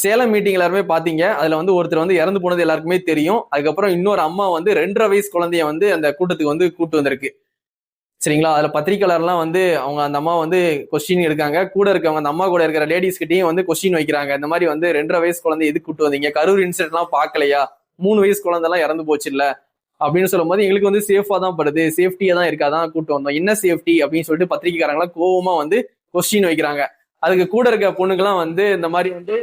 Salem meeting எல்லாருமே பாத்தீங்க. அதுல வந்து ஒருத்தர் வந்து இறந்து போனது எல்லாருக்குமே தெரியும். அதுக்கப்புறம் இன்னொரு அம்மா வந்து 2.5 வயசு குழந்தைய வந்து அந்த கூட்டத்துக்கு வந்து கூட்டு வந்திருக்கு. சரிங்களா? அதுல பத்திரிக்கையாளர்லாம் வந்து அவங்க அந்த அம்மா வந்து கொஸ்டின் எடுக்காங்க. கூட இருக்கவங்க அந்த அம்மா கூட இருக்கிற லேடிஸ் கிட்டையும் வந்து கொஸ்டின் வைக்கிறாங்க. இந்த மாதிரி வந்து 2.5 வயசு குழந்தை எதுக்கு கூட்டு வந்தீங்க? கரூர் இன்சிடென்ட் எல்லாம் பாக்கலையா? 3 வயசு குழந்தை எல்லாம் இறந்து போச்சு இல்ல அப்படின்னு சொல்லும் போது எங்களுக்கு வந்து சேஃபா தான் படுது, சேஃப்டியா தான் இருக்காதான் கூட்டு வந்தோம். என்ன சேஃப்டி அப்படின்னு சொல்லிட்டு பத்திரிக்கைக்காரங்களாம் கோவமா வந்து கொஸ்டின் வைக்கிறாங்க. அதுக்கு கூட இருக்க பொண்ணுக்கெல்லாம் வந்து இந்த மாதிரி வந்து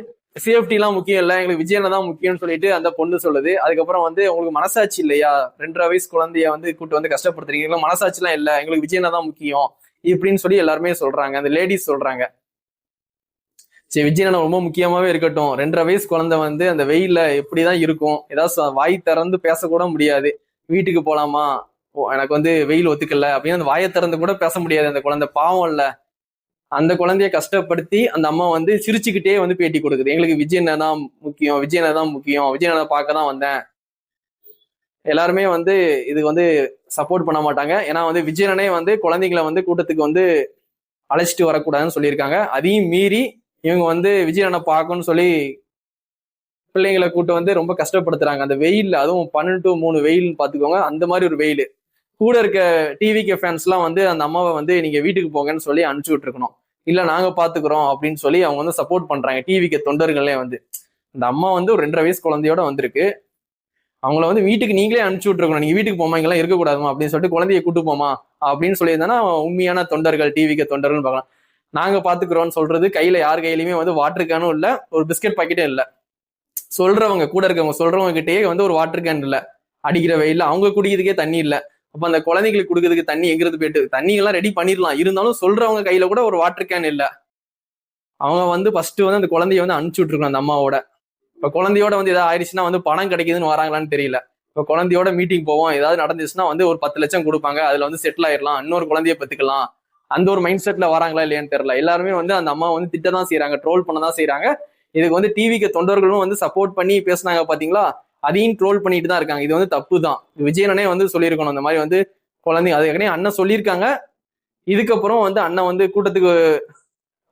சேஃப்டி எல்லாம் முக்கியம் இல்ல, எங்களுக்கு விஜயனை தான் முக்கியம்னு சொல்லிட்டு அந்த பொண்ணு சொல்லுது. அதுக்கப்புறம் வந்து உங்களுக்கு மனசாட்சி இல்லையா? 2.5 வயசு குழந்தைய வந்து கூட்டு வந்து கஷ்டப்படுத்துறீங்க, மனசாட்சி எல்லாம் இல்ல, எங்களுக்கு விஜயனை தான் முக்கியம் இப்படின்னு சொல்லி எல்லாருமே சொல்றாங்க. அந்த லேடிஸ் சொல்றாங்க. சரி, விஜயனை ரொம்ப முக்கியமாவே இருக்கட்டும். 2.5 வயசு குழந்தை வந்து அந்த வெயில்ல எப்படிதான் இருக்கும்? ஏதாவது வாய் திறந்து பேசக்கூட முடியாது. வீட்டுக்கு போலாமா, எனக்கு வந்து வெயில் ஒத்துக்கல அப்படின்னு அந்த வாயை திறந்து கூட பேச முடியாது. அந்த குழந்தை பாவம் இல்ல. அந்த குழந்தைய கஷ்டப்படுத்தி அந்த அம்மா வந்து சிரிச்சுக்கிட்டே வந்து பேட்டி கொடுக்குது. எங்களுக்கு விஜயனை தான் முக்கியம், விஜயனை தான் முக்கியம், விஜயனை பார்க்க தான் வந்தேன். எல்லாருமே வந்து இதுக்கு வந்து சப்போர்ட் பண்ண மாட்டாங்க. ஏன்னா வந்து விஜயனே வந்து குழந்தைங்களை வந்து கூட்டத்துக்கு வந்து அழைச்சிட்டு வரக்கூடாதுன்னு சொல்லியிருக்காங்க. அதையும் மீறி இவங்க வந்து விஜயனை பார்க்கணும்னு சொல்லி பிள்ளைங்களை கூட்டு வந்து ரொம்ப கஷ்டப்படுத்துறாங்க அந்த வெயில்ல. அதுவும் 12 to 3 வெயில் பாத்துக்கோங்க. அந்த மாதிரி ஒரு வெயில். கூட இருக்க டிவிக்கு ஃபேன்ஸ் எல்லாம் வந்து அந்த அம்மாவை வந்து நீங்க வீட்டுக்கு போங்கன்னு சொல்லி அனுப்பிச்சு விட்டுருக்கணும். இல்ல நாங்க பாத்துக்கிறோம் அப்படின்னு சொல்லி அவங்க வந்து சப்போர்ட் பண்றாங்க. டிவிக்கு தொண்டர்களே வந்து இந்த அம்மா வந்து ஒரு 2.5 வயசு குழந்தையோட வந்திருக்கு. அவங்கள வந்து வீட்டுக்கு நீங்களே அனுப்பிச்சு விட்டுருக்கணும். நீங்க வீட்டுக்கு போமா, இங்கெல்லாம் இருக்கக்கூடாதுமா அப்படின்னு சொல்லிட்டு குழந்தைய கூட்டு போமா அப்படின்னு சொல்லியிருந்தானா உண்மையான தொண்டர்கள், டிவிக்கு தொண்டர்கள் பார்க்கலாம். நாங்க பாத்துக்கிறோம்னு சொல்றது கையில யார் கையிலுமே வந்து வாட்டர் கேனும் இல்ல, ஒரு பிஸ்கெட் பாக்கெட்டும் இல்ல. சொல்றவங்க கூட இருக்கவங்க சொல்றவங்க கிட்டயே வந்து ஒரு வாட்டர் கேன் இல்ல. அடிக்கிற வெயில்ல அவங்க குடிக்கிறதுக்கே தண்ணி இல்ல. அப்ப அந்த குழந்தைங்களுக்கு குடுக்கிறதுக்கு தண்ணி எங்கிறது போயிட்டு? தண்ணி எல்லாம் ரெடி பண்ணிடலாம், இருந்தாலும் சொல்றவங்க கையில கூட ஒரு வாட்டர் கேன் இல்ல. அவங்க வந்து ஃபர்ஸ்ட் வந்து அந்த குழந்தைய வந்து அனுப்பிச்சு விட்டுருக்கணும் அந்த அம்மாவோட. இப்ப குழந்தையோட வந்து ஏதாவது ஆயிடுச்சுன்னா வந்து பணம் கிடைக்குதுன்னு வராங்களான்னு தெரியல. இப்ப குழந்தையோட மீட்டிங் போவோம், ஏதாவது நடந்துச்சுன்னா வந்து ஒரு 10 லட்சம் கொடுப்பாங்க, அதுல வந்து செட்டில் ஆயிடலாம், இன்னொரு குழந்தைய பெத்துக்கலாம், அந்த ஒரு மைண்ட் செட்ல வராங்களா இல்லையான்னு தெரியல. எல்லாருமே வந்து அந்த அம்மா வந்து திட்டதான் செய்யறாங்க, ட்ரோல் பண்ணதான் செய்யறாங்க. இதுக்கு வந்து டிவிக்கு தொண்டர்களும் வந்து சப்போர்ட் பண்ணி பேசினாங்க பாத்தீங்களா, அதையும் ட்ரோல் பண்ணிட்டு தான் இருக்காங்க. இது வந்து தப்பு தான். விஜயனே வந்து சொல்லியிருக்கணும் இந்த மாதிரி வந்து குழந்தைங்க, அது அண்ணன் சொல்லியிருக்காங்க. இதுக்கப்புறம் வந்து அண்ணன் வந்து கூட்டத்துக்கு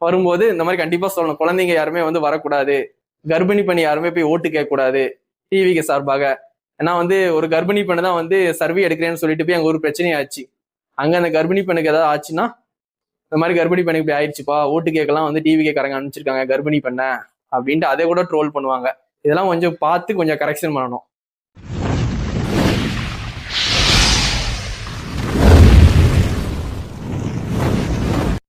வரும்போது இந்த மாதிரி கண்டிப்பா சொல்லணும், குழந்தைங்க யாருமே வந்து வரக்கூடாது, கர்ப்பிணி பெண் யாருமே போய் ஓட்டு கேட்க கூடாது டிவிக்கு சார்பாக. ஏன்னா வந்து ஒரு கர்ப்பிணி பெண்ணு தான் வந்து சர்வே எடுக்கிறேன்னு சொல்லிட்டு போய் அங்க ஒரு பிரச்சனையும் ஆச்சு. அங்க அந்த கர்ப்பிணி பெண்ணுக்கு ஏதாவது ஆச்சுன்னா இந்த மாதிரி கர்ப்பிணி பெண்ணுக்கு இப்படி ஆயிடுச்சுப்பா, ஓட்டு கேட்கலாம் வந்து டிவி கேட்கறாங்க அனுப்பிச்சிருக்காங்க கர்ப்பிணி பெண்ண அப்படின்ட்டு அதை கூட ட்ரோல் பண்ணுவாங்க. இதெல்லாம் கொஞ்சம் பார்த்து கொஞ்சம் கரெக்ஷன் பண்ணணும்.